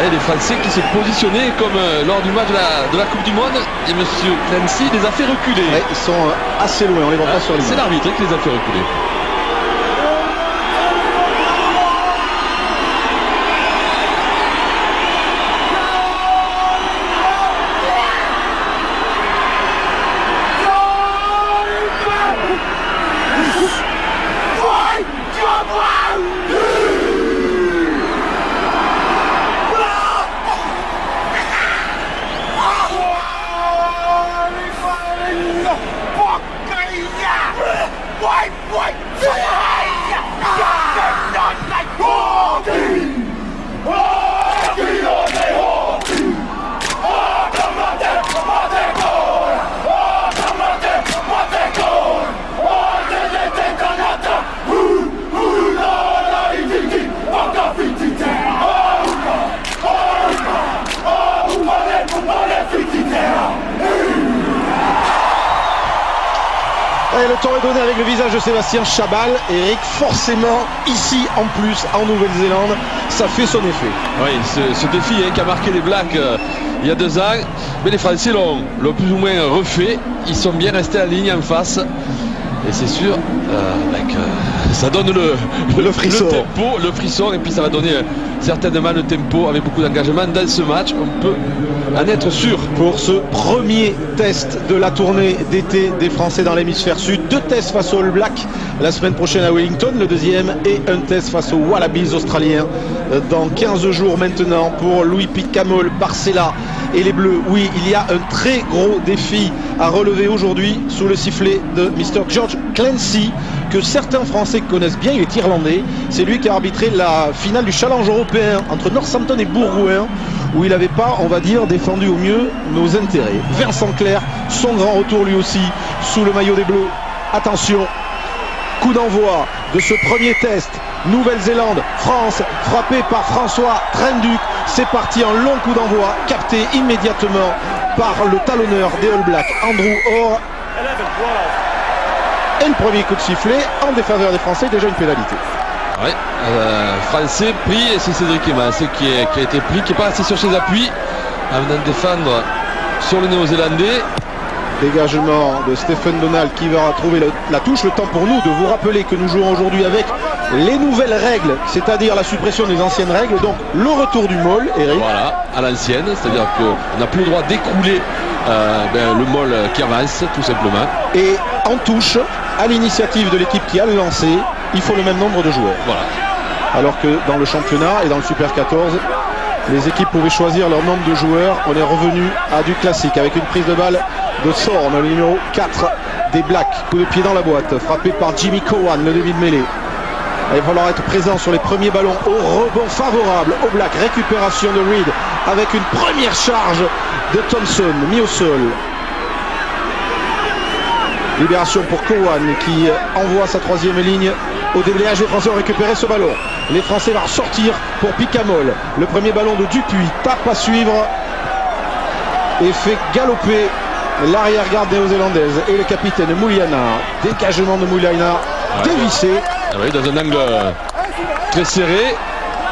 Et les Français qui se positionnaient comme lors du match de la Coupe du Monde. Et M. Clancy les a fait reculer. Ouais, ils sont assez loin, on les voit pas sur l'image. C'est l'arbitre qui les a fait reculer. Et le temps est donné avec le visage de Sébastien Chabal. Eric, forcément, ici en plus, en Nouvelle-Zélande, ça fait son effet. Oui, ce défi qui a marqué les Blacks il y a 2 ans. Mais les Français l'ont plus ou moins refait. Ils sont bien restés en ligne en face. Et c'est sûr que ça donne le frisson. Le tempo, le frisson. Et puis ça va donner certainement le tempo avec beaucoup d'engagement dans ce match. On peut en être sûr. Pour ce premier test de la tournée d'été des Français dans l'hémisphère sud. 2 tests face aux All Blacks la semaine prochaine à Wellington. Le deuxième et un test face aux Wallabies australiens dans 15 jours maintenant pour Louis Picamol, Barcella et les Bleus. Oui, il y a un très gros défi à relever aujourd'hui sous le sifflet de Mr. George Clancy, que certains Français connaissent bien. Il est irlandais. C'est lui qui a arbitré la finale du challenge européen entre Northampton et Bourgoin, où il n'avait pas, on va dire, défendu au mieux nos intérêts. Vincent Clerc, son grand retour lui aussi sous le maillot des Bleus. Attention, coup d'envoi de ce premier test. Nouvelle-Zélande, France, frappé par François Trenduc. C'est parti, un long coup d'envoi, capté immédiatement par le talonneur des All Blacks, Andrew Orr. Et le premier coup de sifflet en défaveur des Français, déjà une pénalité. Oui, Français pris, et c'est Cédric Emancé qui a été pris, qui n'est pas resté sur ses appuis, en venant de défendre sur le Néo-Zélandais. Dégagement de Stephen Donald qui va trouver la touche. Le temps pour nous de vous rappeler que nous jouons aujourd'hui avec les nouvelles règles, c'est-à-dire la suppression des anciennes règles, donc le retour du maul, Eric. Voilà, à l'ancienne, c'est-à-dire qu'on n'a plus le droit d'écrouler le maul qui avance, tout simplement. Et en touche, à l'initiative de l'équipe qui a le lancé, il faut le même nombre de joueurs. Voilà. Alors que dans le championnat et dans le Super 14, les équipes pouvaient choisir leur nombre de joueurs. On est revenu à du classique avec une prise de balle de Sorn, le numéro 4 des Blacks. Coup de pied dans la boîte, frappé par Jimmy Cowan, le début de mêlée. Il va falloir être présent sur les premiers ballons au rebond favorable aux Blacks. Récupération de Reed avec une première charge de Thompson, mis au sol. Libération pour Cowan qui envoie sa 3e ligne au déblaiage. Les Français ont récupéré ce ballon. Les Français vont ressortir pour Picamol. Le premier ballon de Dupuis, tape à suivre et fait galoper l'arrière-garde néo-zélandaise et le capitaine Mouliana. Dégagement de Mouliana, dévissé. Oui, dans un angle très serré.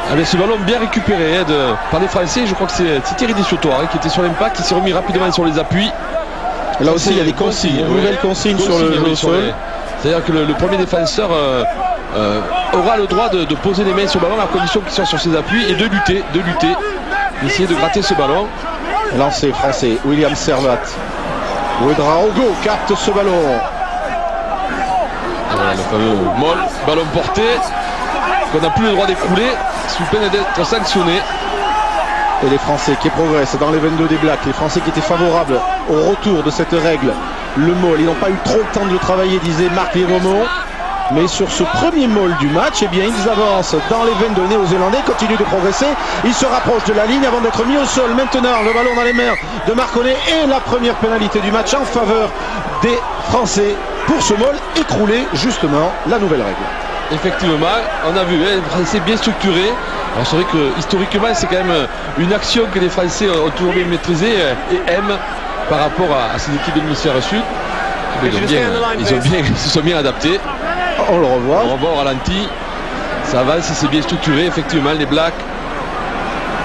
Avec ce ballon bien récupéré par les Français. Je crois que c'est Thierry Deschautoir qui était sur l'impact, qui s'est remis rapidement sur les appuis. Là aussi, il y a des consignes, une nouvelle consigne sur le jeu au sol. C'est-à-dire que le premier défenseur aura le droit de poser les mains sur le ballon à condition qu'il soit sur ses appuis et de lutter, d'essayer de gratter ce ballon. Lancé français, William Servat. Ouedraogo capte ce ballon. Voilà, le fameux molle, ballon porté, qu'on n'a plus le droit d'écrouler, sous peine d'être sanctionné. Et les Français qui progressent dans les 22 des Blacks, les Français qui étaient favorables au retour de cette règle, le maul. Ils n'ont pas eu trop le temps de le travailler, disait Marc Lévomont. Mais sur ce premier maul du match, eh bien, ils avancent dans les 22 néo-zélandais, continuent de progresser. Ils se rapprochent de la ligne avant d'être mis au sol. Maintenant, le ballon dans les mains de Marconnet et la première pénalité du match en faveur des Français pour ce maul écrouler justement la nouvelle règle. Effectivement, on a vu les Français bien structurés. Alors c'est vrai que historiquement c'est quand même une action que les Français ont toujours bien maîtrisée et aiment par rapport à ces équipes de l'hémisphère sud. Ils se sont bien adaptés. On le revoit. On revoit au ralenti. Ça avance, c'est bien structuré. Effectivement, les Blacks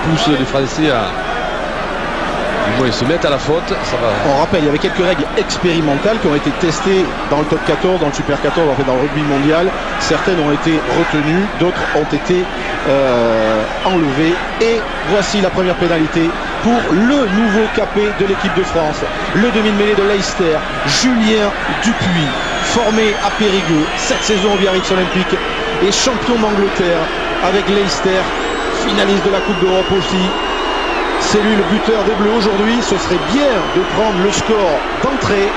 pousse les Français à ils se mettent à la faute. Ça va. On rappelle, il y avait quelques règles expérimentales qui ont été testées dans le top 14, dans le super 14, en fait dans le rugby mondial. Certaines ont été retenues, d'autres ont été enlevées. Et voici la première pénalité pour le nouveau capé de l'équipe de France, le demi-mêlée de Leicester, Julien Dupuis, formé à Périgueux, cette saison au Biarritz Olympique et champion d'Angleterre avec Leicester, finaliste de la Coupe d'Europe aussi. C'est lui le buteur des Bleus aujourd'hui. Ce serait bien de prendre le score d'entrée.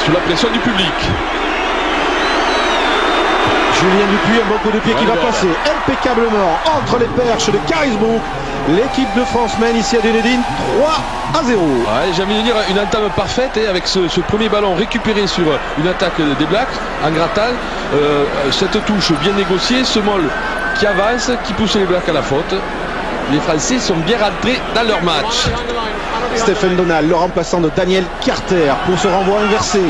Sous la pression du public. Julien Dupuis, un bon coup de pied qui va passer impeccablement entre les perches de Carisbrooke. L'équipe de France mène ici à Dunedin 3-0. Ouais, j'ai envie de dire une entame parfaite avec ce premier ballon récupéré sur une attaque des Blacks en grattant. Cette touche bien négociée, ce Moll qui avance, qui pousse les Blacks à la faute. Les Français sont bien rentrés dans leur match. Stephen Donald, le remplaçant de Daniel Carter pour ce renvoi inversé.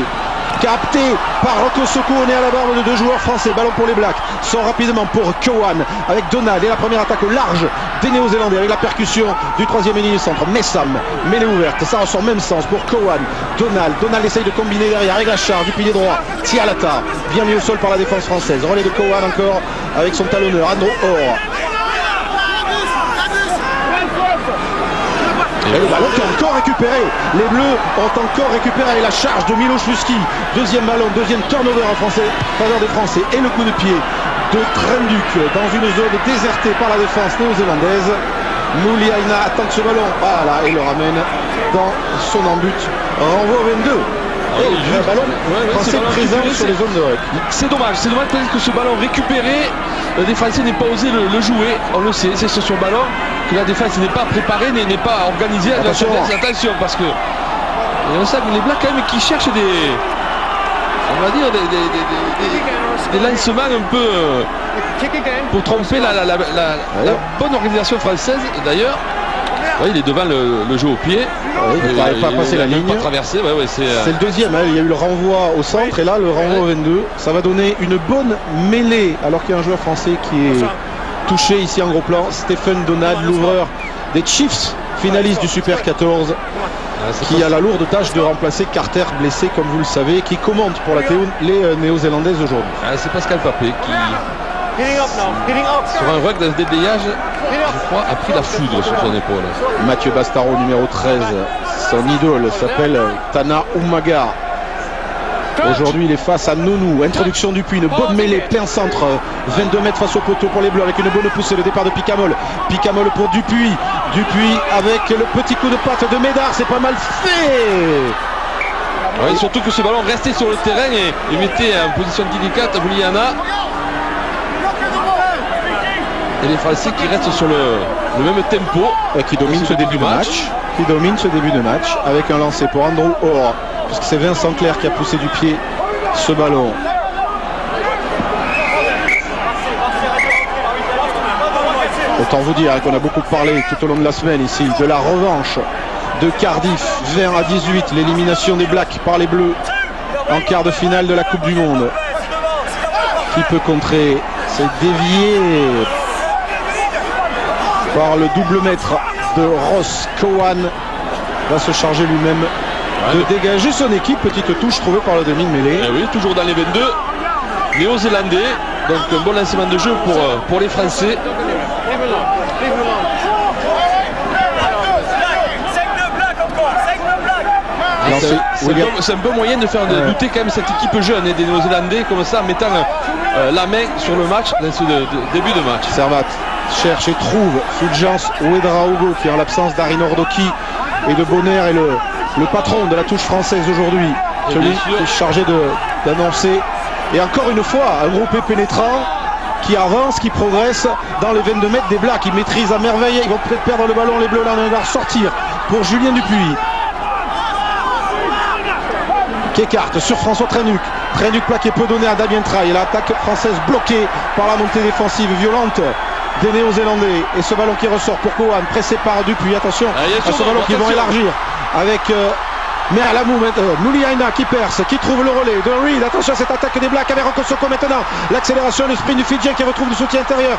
Capté par Rocco Soko, on est à la barre de deux joueurs français. Ballon pour les Blacks. Sort rapidement pour Cowan avec Donald et la première attaque au large des Néo-Zélandais avec la percussion du troisième ligne centre. Messam, mêlée ouverte. Ça ressort même sens pour Cowan. Donald essaye de combiner derrière avec la charge du pilier droit. Tialata, bien mis au sol par la défense française. Relais de Cowan encore avec son talonneur Andrew Orr. Et le ballon qui est encore récupéré. Les Bleus ont encore récupéré la charge de Miloš Luski. Deuxième ballon, deuxième turnover en français, faveur des Français. Et le coup de pied de Trenduk dans une zone désertée par la défense néo-zélandaise. Mouliaina attend que ce ballon, voilà, et le ramène dans son embut. Renvoi au 22. Et le ballon français présent sur les zones de rec. C'est dommage peut-être que ce ballon récupéré, les Français n'aient pas osé le jouer. On le sait, c'est sur son ballon que la défense n'est pas préparée, n'est pas organisée. Attention parce que et on sait que les Blacks quand même qui cherchent on va dire des lancements un peu pour tromper la bonne organisation française. D'ailleurs, oui, il est devant le jeu au pied. Il n'arrive pas à passer la ligne. C'est le deuxième. Il y a eu le renvoi au centre et là le renvoi au 22. Ça va donner une bonne mêlée alors qu'il y a un joueur français qui est touché ici en gros plan. Stephen Donald, l'ouvreur des Chiefs, finaliste du Super 14, qui a la lourde tâche de remplacer Carter, blessé comme vous le savez, qui commente pour les Néo-Zélandaises aujourd'hui. C'est Pascal Papé qui sur un ruck de déblayage, je crois, a pris la foudre sur son épaule. Mathieu Bastaro, numéro 13, son idole s'appelle Tana Umaga. Aujourd'hui il est face à Nounou. Introduction du puits, une bonne mêlée, plein centre, 22 mètres face au poteau pour les Bleus avec une bonne poussée. Le départ de Picamol pour Dupuis. Dupuis avec le petit coup de patte de Médard, c'est pas mal fait. Oui, surtout que ce ballon restait sur le terrain et mettait en position délicate Mouliana. Et les Français qui restent sur le même tempo et qui dominent ce début de match. Qui domine ce début de match avec un lancer pour Andrew Orr, puisque c'est Vincent Clerc qui a poussé du pied ce ballon. Autant vous dire qu'on a beaucoup parlé tout au long de la semaine ici de la revanche de Cardiff, 20-18, l'élimination des Blacks par les Bleus en quart de finale de la Coupe du Monde. Qui peut contrer? C'est dévié par le double maître de Ross. Cowan va se charger lui-même de dégager son équipe. Petite touche trouvée par le demi-mêlée. Oui, toujours dans les 22 Néo-Zélandais. Donc un bon lancement de jeu pour les Français. C'est un peu moyen de faire douter quand même cette équipe jeune des Néo-Zélandais comme ça en mettant la main sur le match dans ce début de match. Servat cherche et trouve Fulgence Ouedraogo qui en l'absence d'Harry Nordoki et de Bonner est le patron de la touche française aujourd'hui. Celui qui est chargé d'annoncer. Et encore une fois, un groupé pénétrant qui avance, qui progresse dans les 22 mètres des Blacks. Ils maîtrisent à merveille. Ils vont peut-être perdre le ballon. Les Bleus là, on va sortir pour Julien Dupuis. Qui écarte sur François Trenduk. Trenduk plaqué peut donner à Damien Traille. Et l'attaque française bloquée par la montée défensive violente des Néo-Zélandais. Et ce ballon qui ressort pour Cowan, pressé par Dupuis. Attention à ce ballon qu'ils vont élargir avec Mouliaina qui perce, qui trouve le relais de Reed. Attention à cette attaque des Blacks avec Rocco Soko maintenant. L'accélération, le sprint du Fidjien qui retrouve du soutien intérieur.